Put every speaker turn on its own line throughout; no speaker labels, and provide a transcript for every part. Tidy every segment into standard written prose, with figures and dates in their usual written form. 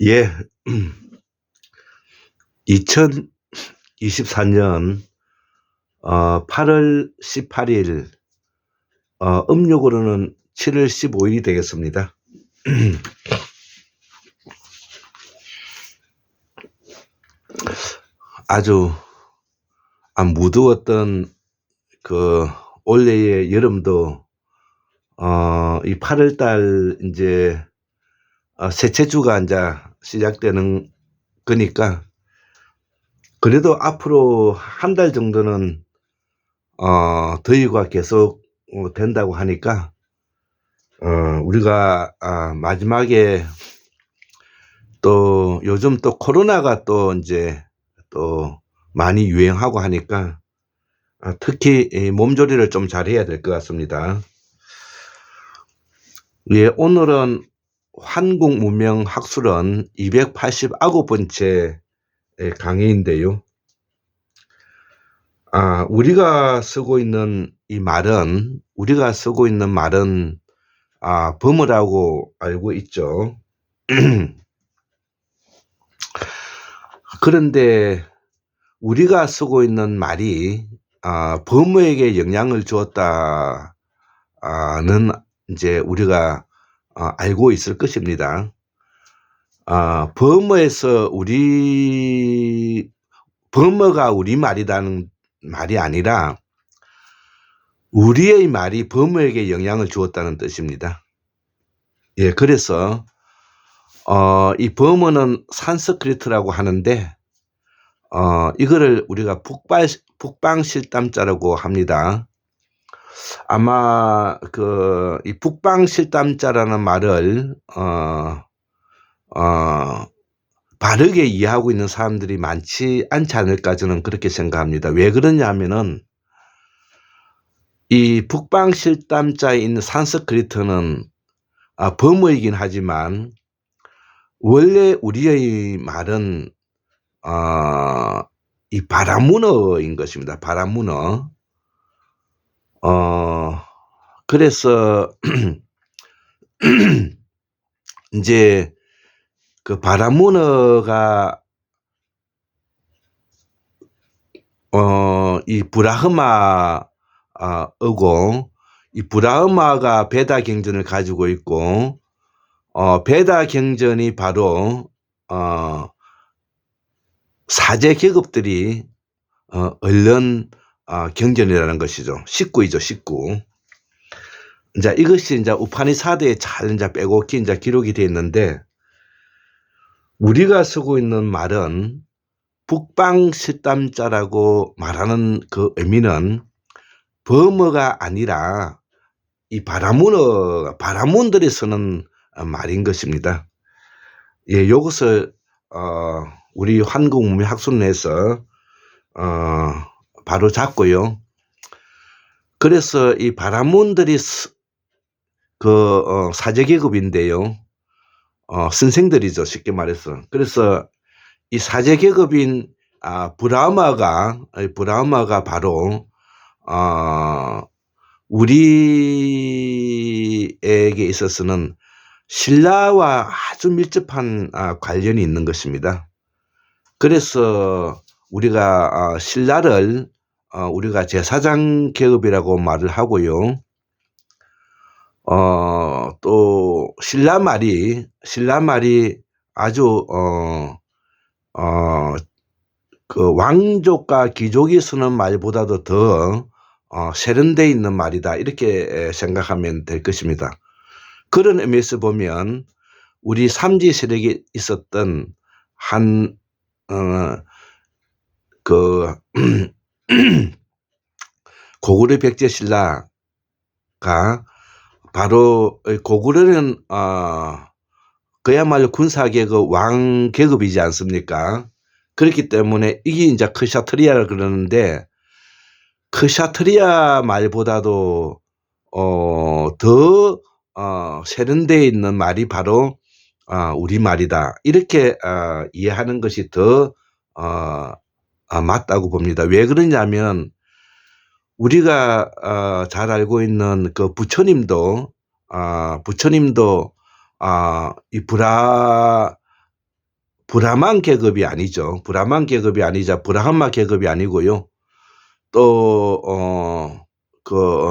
예. 2024년 8월 18일 음력으로는 7월 15일이 되겠습니다. 아주 무더웠던 그 올해의 여름도 이 8월 달 이제 셋째 주가 이제 시작되는 거니까 그래도 앞으로 한 달 정도는 더위가 계속 된다고 하니까 우리가 마지막에 또 요즘 또 코로나가 또 이제 또 많이 유행하고 하니까 특히 이 몸조리를 좀 잘해야 될 것 같습니다. 예, 오늘은 한국문명학술원 289번째 강의인데요. 우리가 쓰고 있는 말은 범어라고 알고 있죠. 그런데 우리가 쓰고 있는 말이 범어에게 영향을 주었다는 이제 우리가 알고 있을 것입니다. 범어가 우리 말이라는 말이 아니라 우리의 말이 범어에게 영향을 주었다는 뜻입니다. 예, 그래서 이 범어는 산스크리트라고 하는데 이거를 우리가 북방실담자라고 합니다. 아마 이 북방실담자라는 말을 바르게 이해하고 있는 사람들이 많지 않지 않을까 저는 그렇게 생각합니다. 왜 그러냐면은 이 북방실담자에 있는 산스크리트는 범어이긴 하지만 원래 우리의 말은 이 바라문어인 것입니다. 바라문어. 그래서 이제 그 바라문어가 이 브라흐마어고 이 브라흐마가 베다 경전을 가지고 있고 베다 경전이 바로 사제 계급들이 얻는 경전이라는 것이죠. 식구이죠, 식구. 이제 이것이 이제 우파니사드에 잘 이제 빼곡히 이제 기록이 되어 있는데 우리가 쓰고 있는 말은 북방실담자라고 말하는 그 의미는 범어가 아니라 이 바라문들이 쓰는 말인 것입니다. 예, 이것을 우리 한국문명학술원에서 바로 잡고요. 그래서 이 바라문들이 사제계급인데요. 선생들이죠, 쉽게 말해서. 그래서 이 사제계급인 브라흐마가 바로 우리에게 있어서는 신라와 아주 밀접한 관련이 있는 것입니다. 그래서 우리가 신라를 우리가 제사장 계급이라고 말을 하고요. 또 신라 말이 아주 그 왕족과 귀족이 쓰는 말보다도 더 세련되어 있는 말이다, 이렇게 생각하면 될 것입니다. 그런 의미에서 보면 우리 삼지 세력에 있었던 고구려 백제신라가 바로 고구려는 그야말로 군사계급 왕계급이지 않습니까? 그렇기 때문에 이게 이제 크샤트리아라 그러는데 크샤트리아 말보다도 더 세련되어 있는 말이 바로 우리 말이다, 이렇게 이해하는 것이 더 맞다고 봅니다. 왜 그러냐면 우리가 잘 알고 있는 그 부처님도 이 브라만 계급이 아니죠. 브라만 계급이 아니자 브라흐마 계급이 아니고요. 또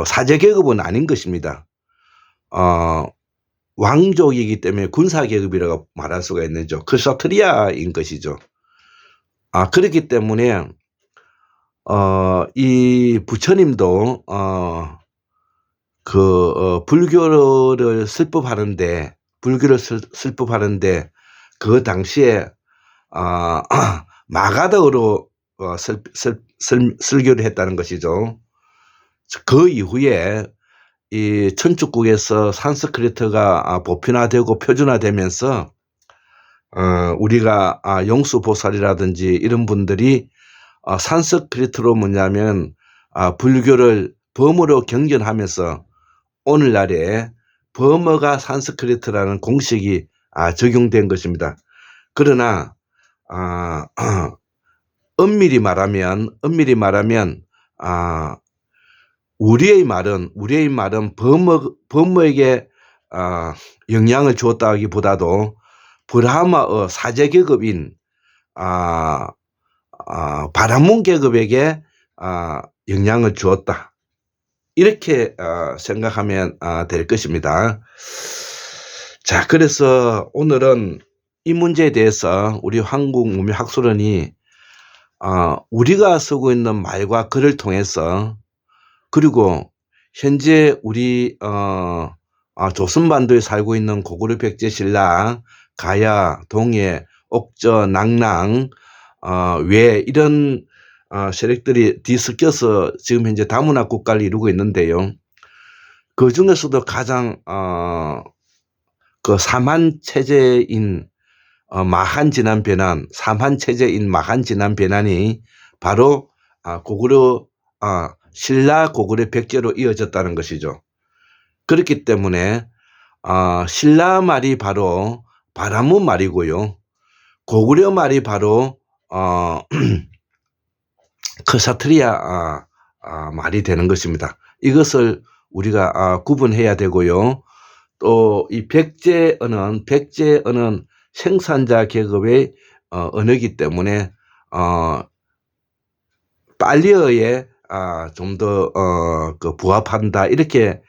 사제 계급은 아닌 것입니다. 왕족이기 때문에 군사 계급이라고 말할 수가 있는죠. 크사트리아인 것이죠. 그렇기 때문에 이 부처님도 불교를 설법하는데 그 당시에 마가더로 설교를 했다는 것이죠. 그 이후에 이 천축국에서 산스크리트가 보편화되고 표준화되면서 우리가 용수보살이라든지 이런 분들이 산스크리트로 뭐냐면 불교를 범어로 경전하면서 오늘날에 범어가 산스크리트라는 공식이 적용된 것입니다. 그러나 엄밀히 말하면 우리의 말은 범어에게 영향을 주었다기보다도 브라마의 사제 계급인 바라문 계급에게 영향을 주었다. 이렇게 생각하면 될 것입니다. 자, 그래서 오늘은 이 문제에 대해서 우리 한국문명학술원이 우리가 쓰고 있는 말과 글을 통해서, 그리고 현재 우리 조선반도에 살고 있는 고구려 백제 신라, 가야, 동해, 옥저, 낙랑, 외 이런 세력들이 뒤섞여서 지금 현재 다문화 국가를 이루고 있는데요. 그 중에서도 가장 그 사만 체제인 마한 진안 변환, 사만 체제인 마한 진안 변환이 바로 고구려 신라 고구려 백제로 이어졌다는 것이죠. 그렇기 때문에 신라 말이 바로 바라문 말이고요. 고구려 말이 바로 크사트리아 말이 되는 것입니다. 이것을 우리가 구분해야 되고요. 또 이 백제어는 생산자 계급의 언어이기 때문에 빨리어에 좀 더 부합한다, 이렇게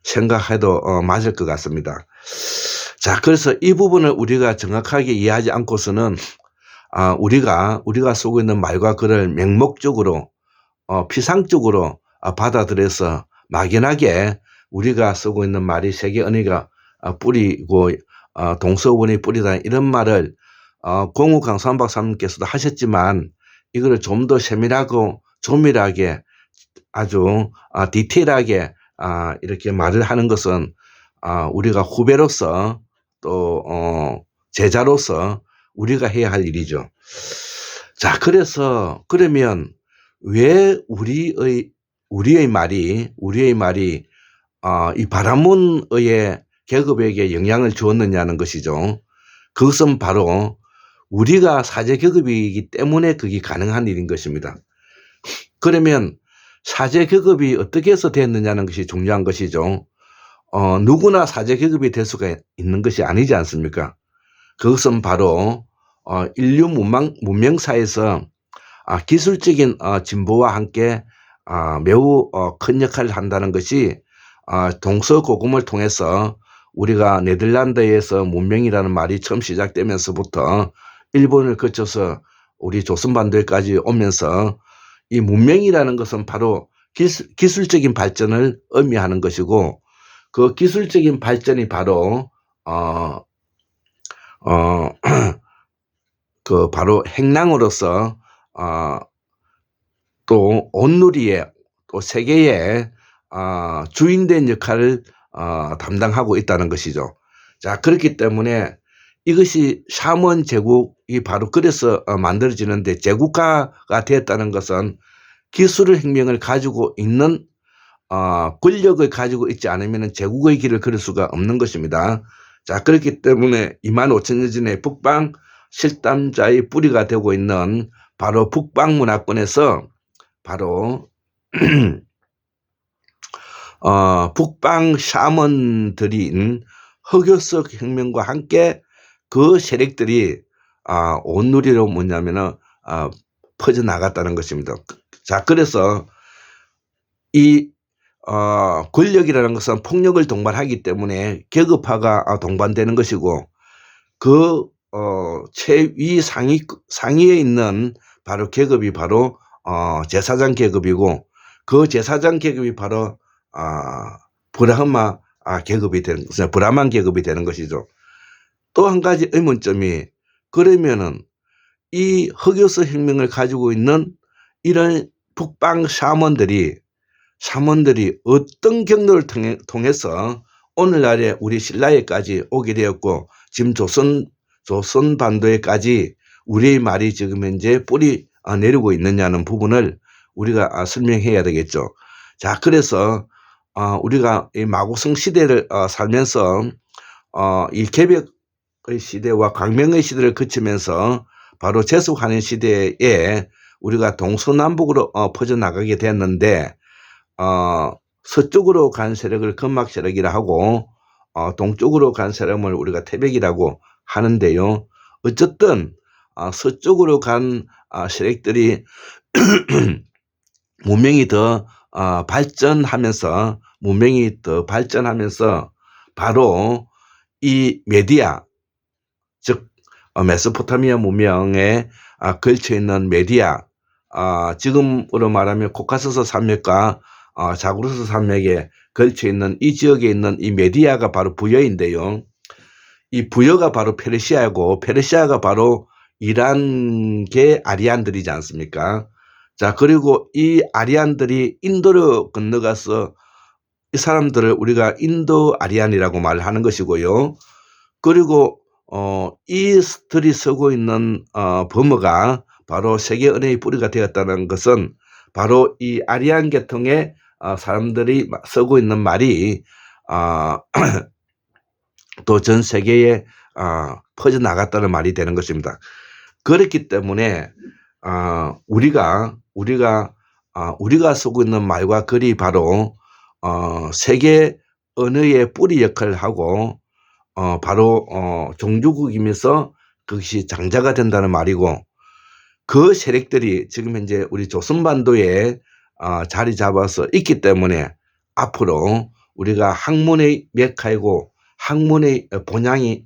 생각해도 맞을 것 같습니다. 자, 그래서 이 부분을 우리가 정확하게 이해하지 않고서는 우리가 쓰고 있는 말과 글을 맹목적으로 피상적으로 받아들여서 막연하게 우리가 쓰고 있는 말이 세계 언어가 뿌리고 동서원이 뿌리다, 이런 말을 공우강산 박사님께서도 하셨지만, 이거를 좀 더 세밀하고 조밀하게 아주 디테일하게 이렇게 말을 하는 것은 우리가 후배로서 또 제자로서 우리가 해야 할 일이죠. 자, 그래서 그러면 왜 우리의 말이 이 바라문의 계급에게 영향을 주었느냐는 것이죠. 그것은 바로 우리가 사제 계급이기 때문에 그게 가능한 일인 것입니다. 그러면 사제 계급이 어떻게 해서 됐느냐는 것이 중요한 것이죠. 누구나 사제 계급이 될 수가 있는 것이 아니지 않습니까? 그것은 바로 인류 문명사에서 기술적인 진보와 함께 매우 큰 역할을 한다는 것이 동서고금을 통해서 우리가 네덜란드에서 문명이라는 말이 처음 시작되면서부터 일본을 거쳐서 우리 조선반도에까지 오면서 이 문명이라는 것은 바로 기술적인 발전을 의미하는 것이고, 그 기술적인 발전이 바로 바로 행랑으로서 또 온누리의 또 세계의 주인된 역할을 담당하고 있다는 것이죠. 자, 그렇기 때문에 이것이 샤먼 제국이 바로 그래서 만들어지는데, 제국가가 되었다는 것은 기술의 혁명을 가지고 있는 권력을 가지고 있지 않으면 제국의 길을 걸을 수가 없는 것입니다. 자, 그렇기 때문에 25,000년 전에 북방 실담자의 뿌리가 되고 있는 바로 북방 문화권에서 바로 북방 샤먼들인 허교석 혁명과 함께 그 세력들이 온누리로 뭐냐면은 퍼져나갔다는 것입니다. 자, 그래서 이 권력이라는 것은 폭력을 동반하기 때문에 계급화가 동반되는 것이고, 그 최위 상위에 있는 바로 계급이 바로 제사장 계급이고, 그 제사장 계급이 바로 브라흐마 계급이 되는 것은 브라만 계급이 되는 것이죠. 또 한 가지 의문점이, 그러면은 이 흑요소 혁명을 가지고 있는 이런 북방 샤먼들이 어떤 경로를 통해서 오늘날에 우리 신라에까지 오게 되었고, 지금 조선 반도에까지 우리의 말이 지금 현재 뿌리 내리고 있느냐는 부분을 우리가 설명해야 되겠죠. 자, 그래서 우리가 이 마고성 시대를 살면서 이 개벽의 시대와 광명의 시대를 거치면서 바로 제숙하는 시대에 우리가 동서남북으로 퍼져나가게 됐는데, 서쪽으로 간 세력을 건막 세력이라 하고, 동쪽으로 간 세력을 우리가 태백이라고 하는데요. 어쨌든 서쪽으로 간 세력들이 문명이 더 발전하면서 바로 이 메디아, 즉 메소포타미아 문명에 걸쳐 있는 메디아, 지금으로 말하면 코카소스 산맥과 자그로스 산맥에 걸쳐 있는 이 지역에 있는 이 메디아가 바로 부여인데요. 이 부여가 바로 페르시아고, 페르시아가 바로 이란계 아리안들이지 않습니까? 자, 그리고 이 아리안들이 인도로 건너가서 이 사람들을 우리가 인도 아리안이라고 말하는 것이고요. 그리고 이들이 쓰고 있는 범어가 바로 세계 언어의 뿌리가 되었다는 것은 바로 이 아리안 계통의 사람들이 쓰고 있는 말이 또 전 세계에 퍼져나갔다는 말이 되는 것입니다. 그렇기 때문에 우리가 쓰고 있는 말과 글이 바로 세계 언어의 뿌리 역할을 하고, 바로 종주국이면서 그것이 장자가 된다는 말이고, 그 세력들이 지금 현재 우리 조선반도에 자리 잡아서 있기 때문에 앞으로 우리가 학문의 메카이고 학문의 본향이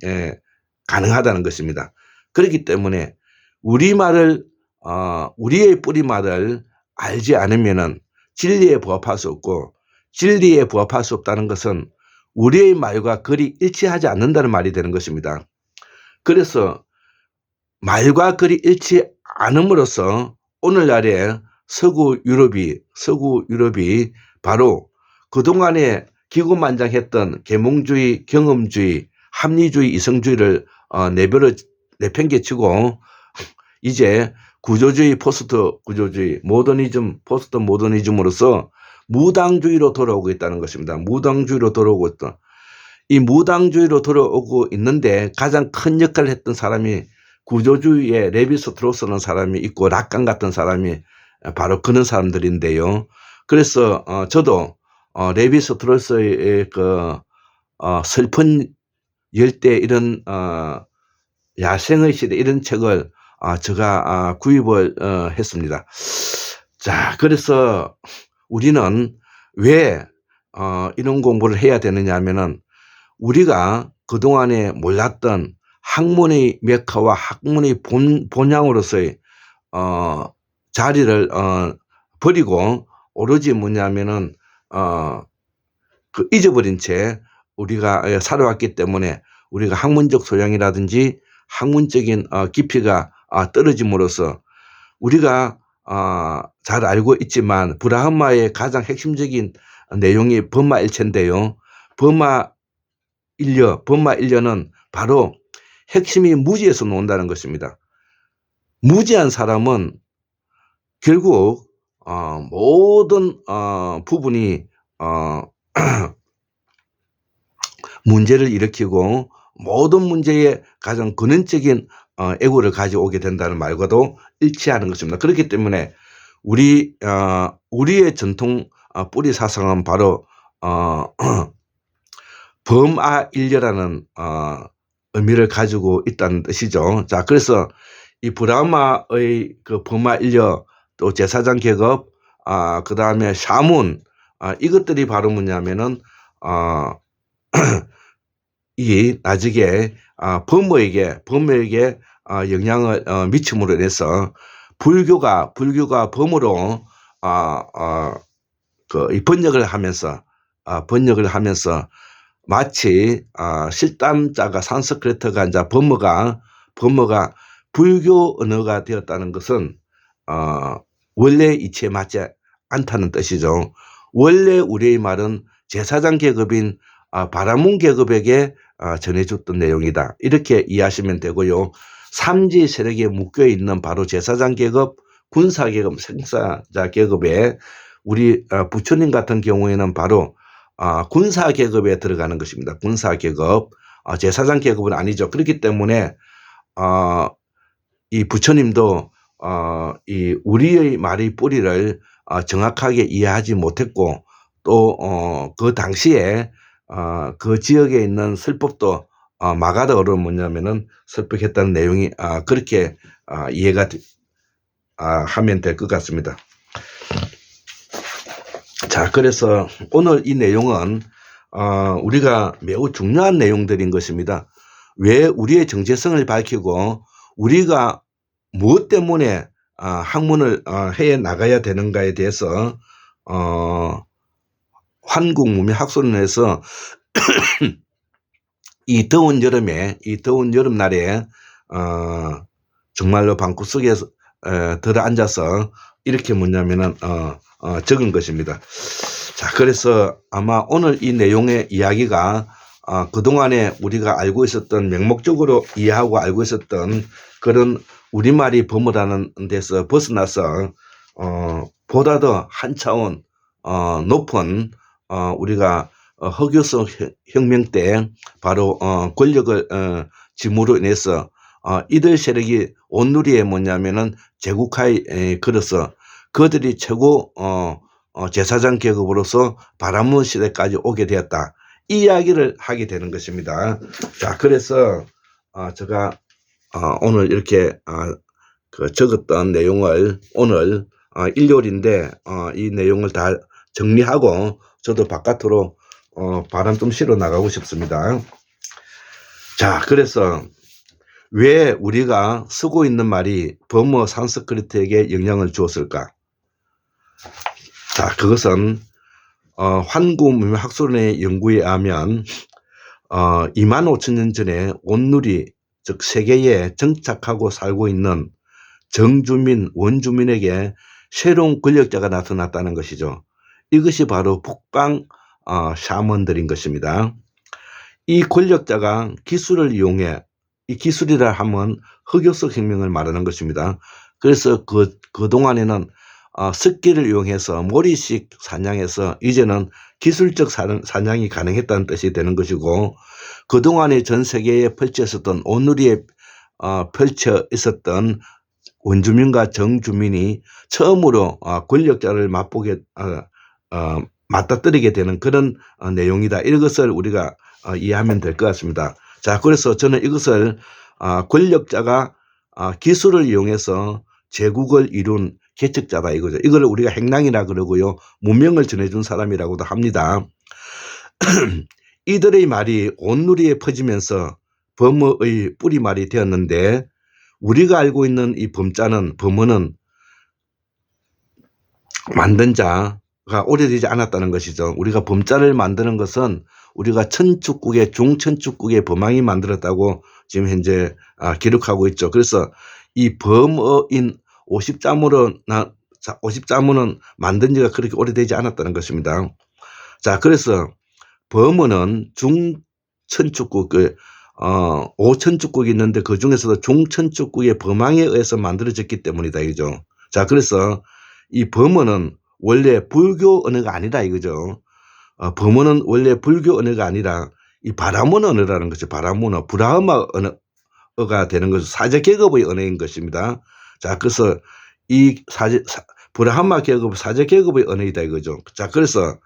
가능하다는 것입니다. 그렇기 때문에 우리말을 우리의 뿌리말을 알지 않으면은 진리에 부합할 수 없고, 진리에 부합할 수 없다는 것은 우리의 말과 글이 일치하지 않는다는 말이 되는 것입니다. 그래서 말과 글이 일치 않음으로써 오늘날의 서구 유럽이 바로 그동안에 기고만장했던 계몽주의, 경험주의, 합리주의, 이성주의를 내팽개치고 이제 구조주의, 포스트 구조주의, 모더니즘, 포스트 모더니즘으로서 무당주의로 돌아오고 있다는 것입니다. 무당주의로 돌아오고 있다. 이 무당주의로 돌아오고 있는데 가장 큰 역할을 했던 사람이 구조주의의 레비스트로스라는 사람이 있고, 락강 같은 사람이 바로 그런 사람들인데요. 그래서 저도 레비스트로스의 그 슬픈 열대 이런 야생의 시대 이런 책을 제가 구입을 했습니다. 자, 그래서 우리는 왜 이런 공부를 해야 되느냐 하면은, 우리가 그동안에 몰랐던 학문의 메카와 학문의 본향으로서의 자리를 버리고 오로지 뭐냐면은 그 잊어버린 채 우리가 살아왔기 때문에 우리가 학문적 소양이라든지 학문적인 깊이가 떨어짐으로써 우리가 잘 알고 있지만 브라흐마의 가장 핵심적인 내용이 범마일체인데요. 범마일려는 바로 핵심이 무지에서 나온다는 것입니다. 무지한 사람은 결국 모든 부분이 문제를 일으키고 모든 문제의 가장 근원적인 애고를 가져오게 된다는 말과도 일치하는 것입니다. 그렇기 때문에 우리의 전통 뿌리 사상은 바로 범아일려라는 의미를 가지고 있다는 뜻이죠. 자, 그래서 이 브라마의 그 버마 인력, 또 제사장 계급, 그 다음에 샤문, 이것들이 바로 뭐냐면은, 이 나중에 범어에게 영향을 미침으로 인해서 불교가 범어로 이 번역을 하면서 마치 실담자가 산스크리트가 이제 범어가 불교 언어가 되었다는 것은 원래 이치에 맞지 않다는 뜻이죠. 원래 우리의 말은 제사장 계급인 바라문 계급에게 전해줬던 내용이다. 이렇게 이해하시면 되고요. 삼지 세력에 묶여 있는 바로 제사장 계급, 군사 계급, 생사자 계급에 우리 부처님 같은 경우에는 바로 군사 계급에 들어가는 것입니다. 군사 계급, 제사장 계급은 아니죠. 그렇기 때문에 이 부처님도 이 우리의 말의 뿌리를 정확하게 이해하지 못했고, 또 그 당시에 그 지역에 있는 설법도 마가더어로 뭐냐면은 설법했다는 내용이 그렇게 이해가 하면 될 것 같습니다. 자, 그래서 오늘 이 내용은 우리가 매우 중요한 내용들인 것입니다. 왜 우리의 정체성을 밝히고 우리가 무엇 때문에 학문을 해 나가야 되는가에 대해서 환국문명학술원에서 이 더운 여름날에 정말로 방구석에 들어 앉아서 이렇게 뭐냐면은 적은 것입니다. 자, 그래서 아마 오늘 이 내용의 이야기가 그동안에 우리가 알고 있었던, 맹목적으로 이해하고 알고 있었던 그런 우리말이 범어라는 데서 벗어나서 보다 더 한 차원 높은 우리가 허교성 혁명 때 바로 권력을 짐으로 인해서 이들 세력이 온누리에 뭐냐면은 제국화에 걸어서 그들이 최고 제사장 계급으로서 바라문 시대까지 오게 되었다. 이 이야기를 하게 되는 것입니다. 자, 그래서 제가 오늘 이렇게 적었던 내용을 오늘 일요일인데 이 내용을 다 정리하고 저도 바깥으로 바람 좀 실어 나가고 싶습니다. 자, 그래서 왜 우리가 쓰고 있는 말이 범어 산스크리트에게 영향을 주었을까? 자, 그것은 환국문명학술원의 연구에 의하면 25,000년 전에 온누리, 즉 세계에 정착하고 살고 있는 정주민, 원주민에게 새로운 권력자가 나타났다는 것이죠. 이것이 바로 북방 샤먼들인 것입니다. 이 권력자가 기술을 이용해, 이 기술이라 하면 흑요석 혁명을 말하는 것입니다. 그래서 그동안에는 습기를 이용해서 모리식 사냥해서 이제는 기술적 사냥이 가능했다는 뜻이 되는 것이고, 그동안에 전 세계에 펼쳐 있었던, 온누리에 펼쳐 있었던 원주민과 정주민이 처음으로 권력자를 맞닥뜨리게 되는 그런 내용이다. 이것을 우리가 이해하면 될 것 같습니다. 자, 그래서 저는 이것을 권력자가 기술을 이용해서 제국을 이룬 개척자다 이거죠. 이걸 우리가 행랑이라 그러고요, 문명을 전해준 사람이라고도 합니다. 이들의 말이 온누리에 퍼지면서 범어의 뿌리말이 되었는데, 우리가 알고 있는 이 범어는 만든 자가 오래되지 않았다는 것이죠. 우리가 범자를 만드는 것은 우리가 천축국의 중천축국의 범왕이 만들었다고 지금 현재 기록하고 있죠. 그래서 이 범어인 50자문은 만든 지가 그렇게 오래되지 않았다는 것입니다. 자, 그래서 범어는 중천축국, 5천축국이 있는데 그 중에서도 중천축국의 범왕에 의해서 만들어졌기 때문이다 이거죠. 자, 그래서 이 범어는 원래 불교 언어가 아니다 이거죠. 범어는 원래 불교 언어가 아니라 이 바라문 언어라는 것이 바라문어, 브라흐마 언어가 되는 것은 사제 계급의 언어인 것입니다. 자, 그래서 이 브라흐마 계급, 사제 계급의 언어이다 이거죠. 자, 그래서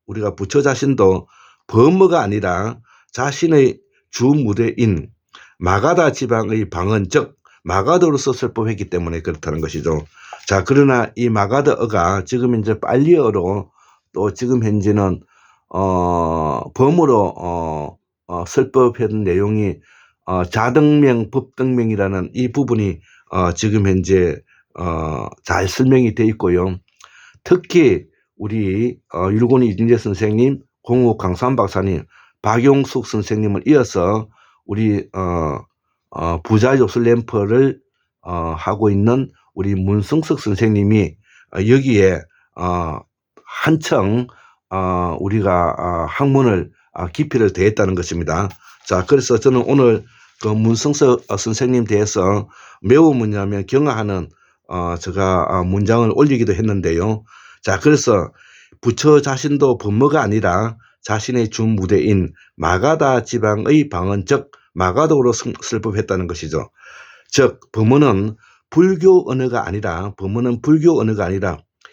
우리가 부처 자신도 범어가 아니라 자신의 주무대인 마가다 지방의 방언, 즉 마가더로서 설법했기 때문에 그렇다는 것이죠. 자, 그러나 이 마가더어가 지금 이제 빨리어로 또 지금 현재는 범으로 설법한 내용이 자등명, 법등명이라는 이 부분이 지금 현재 잘 설명이 되어 있고요. 특히 우리 율곡 이준재 선생님, 공욱 강산 박사님, 박용숙 선생님을 이어서 우리 부자 요술 램프를 하고 있는 우리 문승석 선생님이 여기에 한층 우리가 학문을 깊이를 더했다는 것입니다. 자, 그래서 저는 오늘 그 문승석 선생님 대해서 매우 뭐냐면 경하하는 제가 문장을 올리기도 했는데요. 자, 그래서 부처 자신도 범어가 아니라 자신의 주무대인 마가다 지방의 방언, 즉 마가도로 설법했다는 것이죠. 즉 범어는 불교 언어가 아니라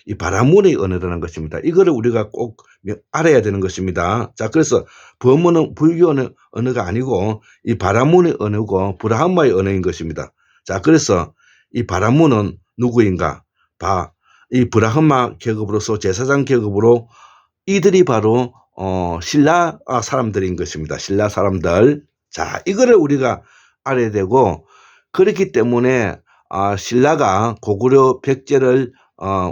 이 바라문의 언어라는 것입니다. 이거를 우리가 꼭 알아야 되는 것입니다. 자, 그래서 범어는 불교 언어가 아니고 이 바라문의 언어고 브라흐마의 언어인 것입니다. 자, 그래서 이 바라문은 누구인가? 이 브라흐마 계급으로서 제사장 계급으로 이들이 바로 신라 사람들인 것입니다. 신라 사람들. 자, 이거를 우리가 알아야 되고, 그렇기 때문에 신라가 고구려 백제를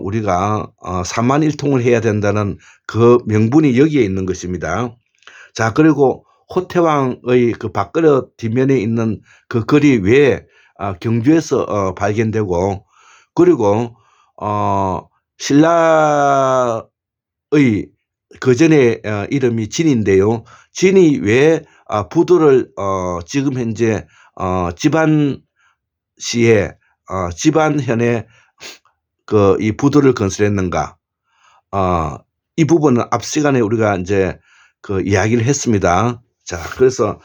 우리가 삼만일통을 해야 된다는 그 명분이 여기에 있는 것입니다. 자, 그리고 호태왕의 그 밥그릇 뒷면에 있는 그 글이 왜 경주에서 발견되고, 그리고 신라의 그 전에 이름이 진인데요. 진이 왜 부두를 지금 현재 집안시에 집안현에 이 부두를 건설했는가? 이 부분은 앞 시간에 우리가 이제 그 이야기를 했습니다. 자, 그래서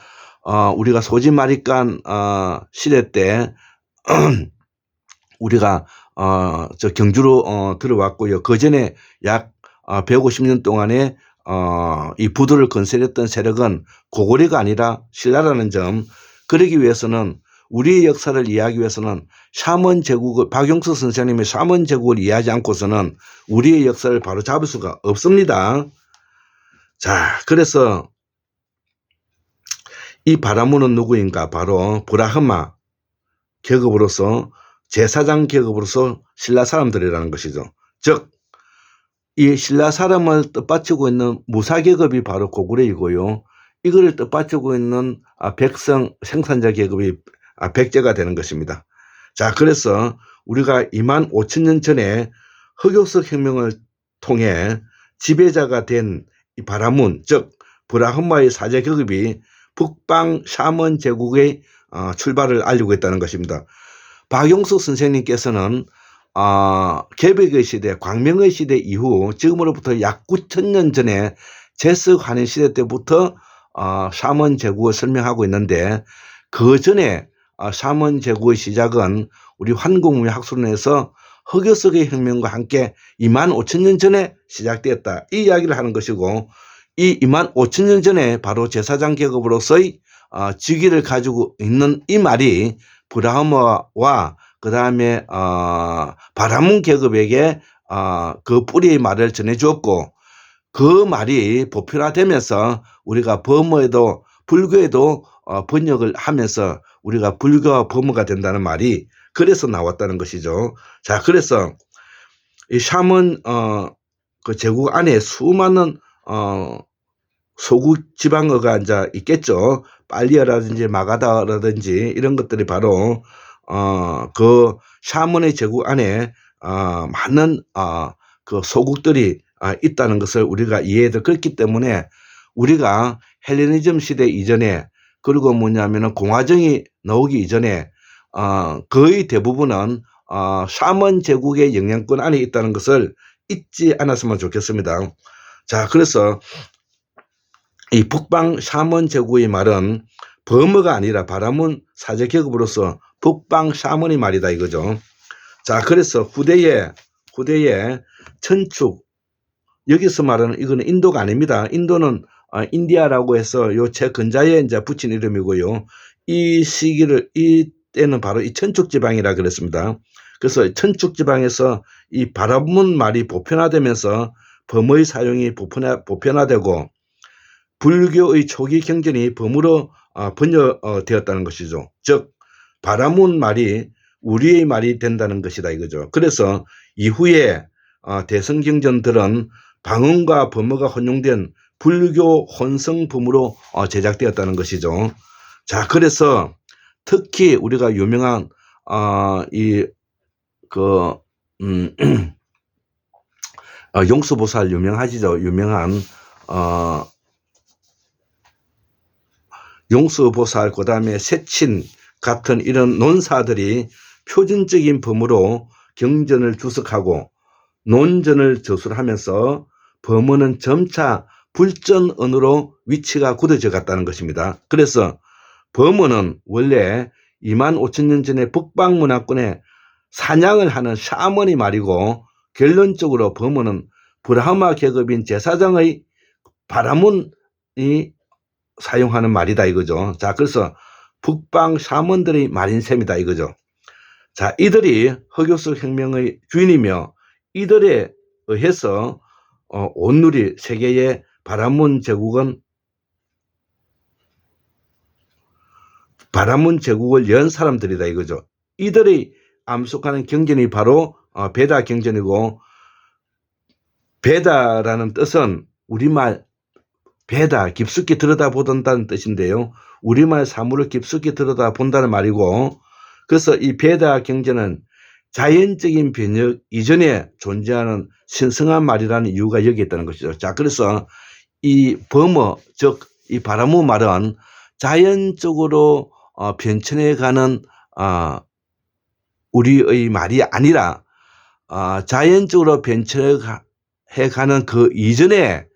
우리가 소진마리간 시대 때 우리가 저 경주로 들어왔고요. 그 전에 약 150년 동안에 이 부두를 건설했던 세력은 고구려가 아니라 신라라는 점, 그러기 위해서는 우리의 역사를 이해하기 위해서는 샤먼 제국을, 박용수 선생님의 샤먼 제국을 이해하지 않고서는 우리의 역사를 바로 잡을 수가 없습니다. 자, 그래서 이 바라문은 누구인가? 바로 브라흐마 계급으로서 제사장 계급으로서 신라 사람들이라는 것이죠. 즉, 이 신라 사람을 뜻받치고 있는 무사 계급이 바로 고구려이고요. 이거를 뜻받치고 있는 백성 생산자 계급이 백제가 되는 것입니다. 자, 그래서 우리가 25,000년 전에 흑요석 혁명을 통해 지배자가 된 이 바라문, 즉 브라흐마의 사제 계급이 북방 샤먼 제국의 출발을 알리고 있다는 것입니다. 박용숙 선생님께서는 개벽의 시대, 광명의 시대 이후 지금으로부터 약 9,000년 전에 제석환인 시대 때부터 샤먼 제국을 설명하고 있는데, 그 전에 샤먼 제국의 시작은 우리 환공문화 학술원에서 흑요석의 혁명과 함께 25,000년 전에 시작되었다, 이 이야기를 하는 것이고, 이 25,000년 전에 바로 제사장 계급으로서의 직위를 가지고 있는 이 말이 브라흐마와 그 다음에 바라문 계급에게 그 뿌리의 말을 전해주었고, 그 말이 보편화되면서 우리가 범어에도 불교에도 번역을 하면서 우리가 불교와 범어가 된다는 말이 그래서 나왔다는 것이죠. 자, 그래서 이 샤먼 그 제국 안에 수많은 소국 지방어가 이제 있겠죠. 빨리어라든지 마가다라든지 이런 것들이 바로 그 샤먼의 제국 안에 많은 그 소국들이 있다는 것을 우리가 이해해야 돼. 그렇기 때문에 우리가 헬레니즘 시대 이전에, 그리고 뭐냐면은 공화정이 나오기 이전에 거의 대부분은 샤먼 제국의 영향권 안에 있다는 것을 잊지 않았으면 좋겠습니다. 자, 그래서 이 북방 샤먼 제국의 말은 범어가 아니라 바라문 사제 계급으로서 북방 샤먼의 말이다 이거죠. 자, 그래서 후대에 천축, 여기서 말하는 이거는 인도가 아닙니다. 인도는 인디아라고 해서 요 제 근자에 이제 붙인 이름이고요. 이때는 바로 이 천축지방이라 그랬습니다. 그래서 천축지방에서 이 바라문 말이 보편화되면서 범의 사용이 보편화되고 불교의 초기 경전이 범으로 번역되었다는 것이죠. 즉 바라문 말이 우리의 말이 된다는 것이다 이거죠. 그래서 이후에 대성경전들은 방언과 범어가 혼용된 불교 혼성품으로 제작되었다는 것이죠. 자, 그래서 특히 우리가 유명한 용수보살 유명하시죠. 유명한 용수보살 그다음에 세친 같은 이런 논사들이 표준적인 범으로 경전을 주석하고 논전을 저술하면서 범어는 점차 불전언어로 위치가 굳어져 갔다는 것입니다. 그래서 범어는 원래 25,000년 전에 북방문화권에 사냥을 하는 샤먼이 말이고 결론적으로 범어는 브라흐마 계급인 제사장의 바라문이 사용하는 말이다 이거죠. 자, 그래서 북방 샤먼들의 말인 셈이다 이거죠. 자, 이들이 흑요석 혁명의 주인이며 이들에 의해서 온누리 세계의 바라문 제국을 연 사람들이다 이거죠. 이들의 암속하는 경전이 바로 베다 경전이고, 베다라는 뜻은 우리말 베다 깊숙이 들여다본다는 뜻인데요. 우리말 사물을 깊숙이 들여다본다는 말이고, 그래서 이 베다 경전은 자연적인 번역 이전에 존재하는 신성한 말이라는 이유가 여기 있다는 것이죠. 자, 그래서 이 범어, 즉 이 바라문 말은 자연적으로 변천해가는 우리의 말이 아니라 자연적으로 변천해가는 그 이전에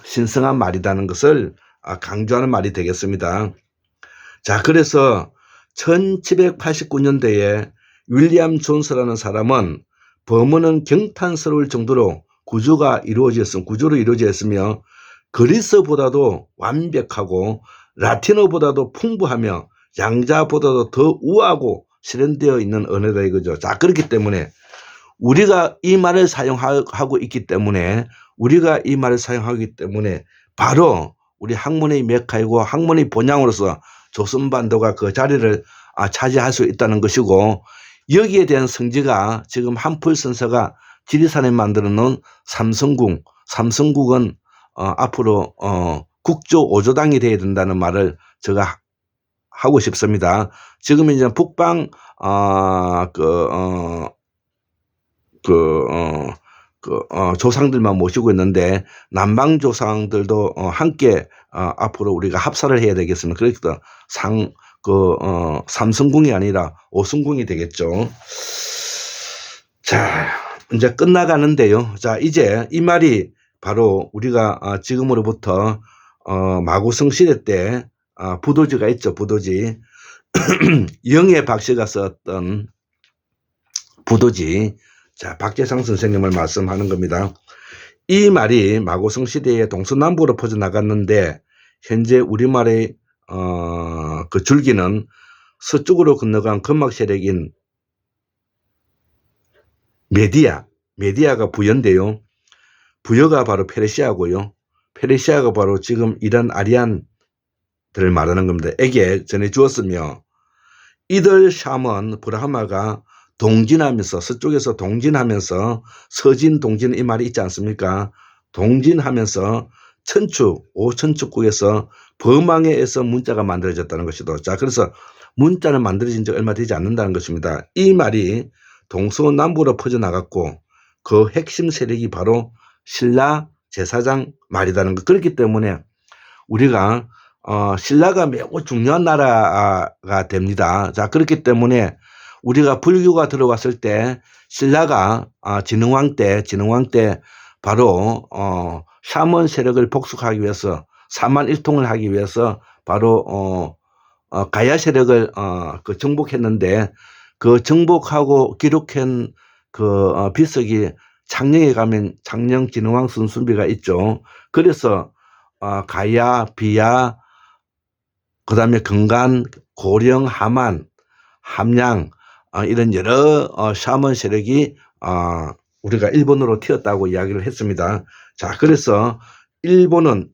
신성한 말이라는 것을 강조하는 말이 되겠습니다. 자, 그래서 1789년대에 윌리엄 존스라는 사람은 범어는 경탄스러울 정도로 구조로 이루어져 있으며 그리스보다도 완벽하고 라틴어보다도 풍부하며 양자보다도 더 우아하고 실현되어 있는 언어다 이거죠. 자, 그렇기 때문에 우리가 이 말을 사용하고 있기 때문에 바로 우리 학문의 메카이고 학문의 본향으로서 조선반도가 그 자리를 차지할 수 있다는 것이고, 여기에 대한 성지가 지금 한풀 선사가 지리산에 만들어 놓은 삼성국은 앞으로 국조 5조당이 되어야 된다는 말을 제가 하고 싶습니다. 지금 이제 북방 조상들만 모시고 있는데 남방 조상들도 함께 앞으로 우리가 합사를 해야 되겠습니다. 그러니까 삼성궁이 아니라 오승궁이 되겠죠. 자, 이제 끝나가는데요. 자, 이제 이 말이 바로 우리가 지금으로부터 마고성 시대 때 부도지가 있죠. 부도지. 영의 박씨가 썼던 부도지. 자, 박재상 선생님을 말씀하는 겁니다. 이 말이 마고성 시대에 동서남북으로 퍼져나갔는데 현재 우리말의 그 줄기는 서쪽으로 건너간 건막 세력인 메디아가 부여인데요. 부여가 바로 페르시아고요. 페르시아가 바로 지금 이란 아리안들을 말하는 겁니다. 에게 전해 주었으며 이들 샤먼 브라흐마가 동진하면서, 서쪽에서 동진하면서, 서진 동진 이 말이 있지 않습니까? 동진하면서 오천축국에서 범왕에서 문자가 만들어졌다는 것이죠. 자, 그래서 문자는 만들어진 지 얼마 되지 않는다는 것입니다. 이 말이 동서남북으로 퍼져나갔고 그 핵심 세력이 바로 신라 제사장 말이라는 것. 그렇기 때문에 우리가 신라가 매우 중요한 나라가 됩니다. 자, 그렇기 때문에 우리가 불교가 들어왔을 때 신라가 진흥왕 때 바로 샤먼 세력을 복속하기 위해서 사만일통을 하기 위해서 바로 가야 세력을 정복했는데, 그 정복하고 기록한 그 비석이 창녕에 가면 창녕 진흥왕 순순비가 있죠. 그래서 가야, 비야, 그다음에 금간, 고령, 함안, 함양 이런 여러 샤먼 세력이 우리가 일본으로 튀었다고 이야기를 했습니다. 자, 그래서 일본은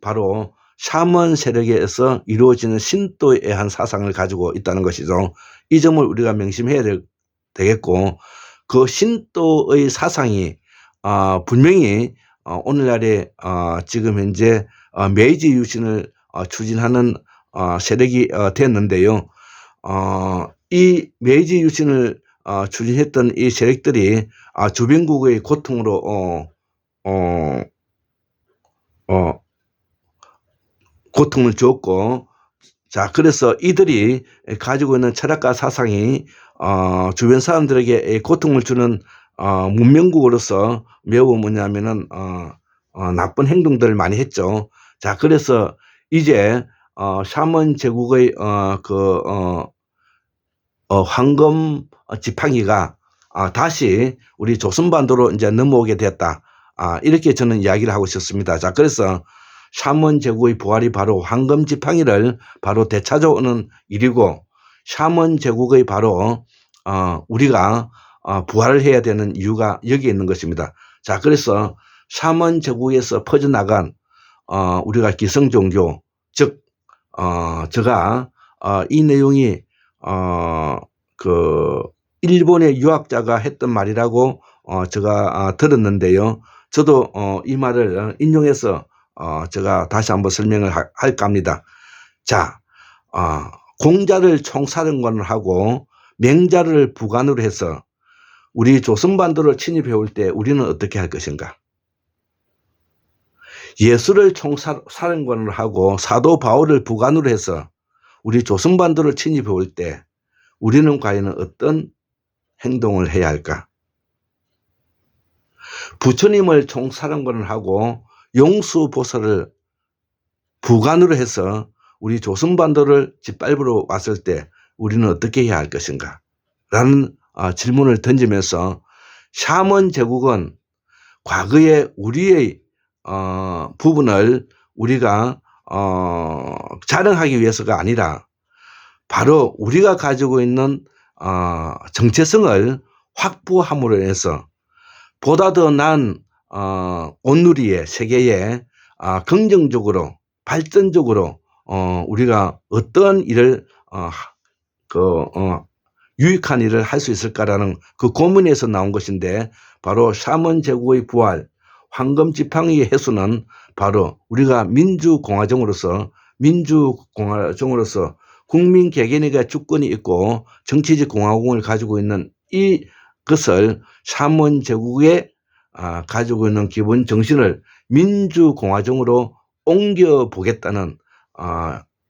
바로 샤먼 세력에서 이루어지는 신도에 대한 사상을 가지고 있다는 것이죠. 이 점을 우리가 명심해야 되겠고, 그 신도의 사상이 분명히 오늘날에 지금 현재 메이지 유신을 추진하는 세력이 됐는데요. 이 메이지 유신을 추진했던 이 세력들이 주변국의 고통으로 고통을 주었고, 자, 그래서 이들이 가지고 있는 철학과 사상이 주변 사람들에게 고통을 주는 문명국으로서 매우 뭐냐면은 나쁜 행동들을 많이 했죠. 자, 그래서 이제 샤먼 제국의 황금 지팡이가 다시 우리 조선반도로 이제 넘어오게 됐다. 이렇게 저는 이야기를 하고 싶습니다. 자, 그래서 샤먼 제국의 부활이 바로 황금 지팡이를 바로 되찾아오는 일이고, 샤먼 제국의 바로 우리가 부활을 해야 되는 이유가 여기에 있는 것입니다. 자, 그래서 샤먼 제국에서 퍼져나간 우리가 기성종교, 즉 제가 이 내용이 그 일본의 유학자가 했던 말이라고 제가 들었는데요. 저도 이 말을 인용해서 제가 다시 한번 설명을 할까 합니다. 자, 공자를 총사령관을 하고 맹자를 부관으로 해서 우리 조선반도를 침입해 올 때 우리는 어떻게 할 것인가? 예수를 총사령관을 하고 사도 바울을 부관으로 해서 우리 조선반도를 침입해 올 때 우리는 과연 어떤 행동을 해야 할까? 부처님을 총사령관을 하고 용수보살을 부관으로 해서 우리 조선반도를 짓밟으러 왔을 때 우리는 어떻게 해야 할 것인가? 라는 질문을 던지면서 샤먼 제국은 과거에 우리의 부분을 우리가 자랑하기 위해서가 아니라 바로 우리가 가지고 있는 정체성을 확보함으로 인해서 보다 더 나은 온누리의 세계에 긍정적으로 발전적으로 우리가 어떤 일을 유익한 일을 할 수 있을까라는 그 고민에서 나온 것인데, 바로 샤먼 제국의 부활, 황금 지팡이의 해수는 바로 우리가 민주공화정으로서 국민 개개인에게 주권이 있고 정치적 공화국을 가지고 있는 이것을 샤먼 제국에 가지고 있는 기본 정신을 민주공화정으로 옮겨보겠다는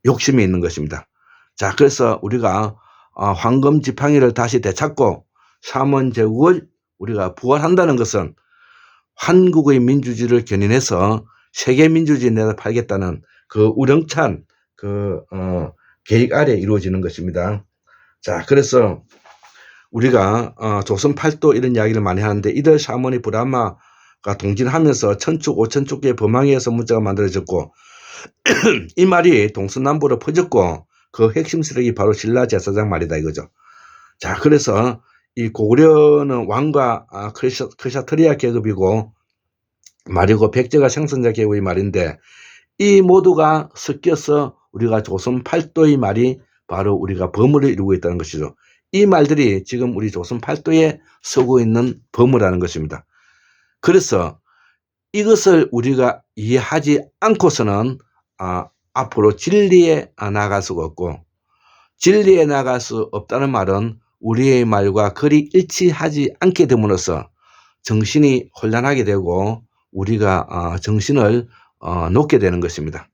욕심이 있는 것입니다. 자, 그래서 우리가 황금 지팡이를 다시 되찾고 샤먼 제국을 우리가 부활한다는 것은 한국의 민주주의를 견인해서 세계 민주주의에 내다 팔겠다는 그 우렁찬 계획 아래 이루어지는 것입니다. 자, 그래서 우리가 조선 팔도 이런 이야기를 많이 하는데, 이들 샤먼이 브라마가 동진하면서 천축, 오천축계의 범항에서 문자가 만들어졌고 이 말이 동서남북으로 퍼졌고 그 핵심 세력이 바로 신라 제사장 말이다 이거죠. 자, 그래서 이 고구려는 왕과 크샤트리아 계급이고 말이고 백제가 생선자 계급의 말인데, 이 모두가 섞여서 우리가 조선 팔도의 말이 바로 우리가 버무를 이루고 있다는 것이죠. 이 말들이 지금 우리 조선 팔도에 서고 있는 버무라는 것입니다. 그래서 이것을 우리가 이해하지 않고서는 앞으로 진리에 나갈 수가 없고, 진리에 나갈 수 없다는 말은 우리의 말과 거리 일치하지 않게 됨으로써 정신이 혼란하게 되고 우리가 정신을 놓게 되는 것입니다.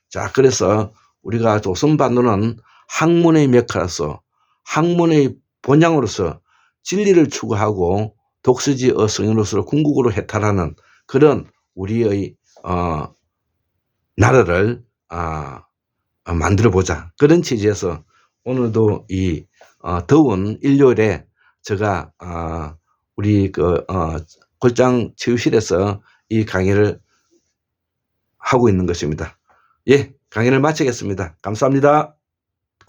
자, 그래서 우리가 조선반도는 학문의 메카로서, 학문의 본향으로서 진리를 추구하고 독서지의 성인으로서 궁극으로 해탈하는 그런 우리의 나라를 만들어보자, 그런 취지에서 오늘도 이 더운 일요일에 제가 우리 골장 체육실에서 이 강의를 하고 있는 것입니다. 예, 강의를 마치겠습니다. 감사합니다.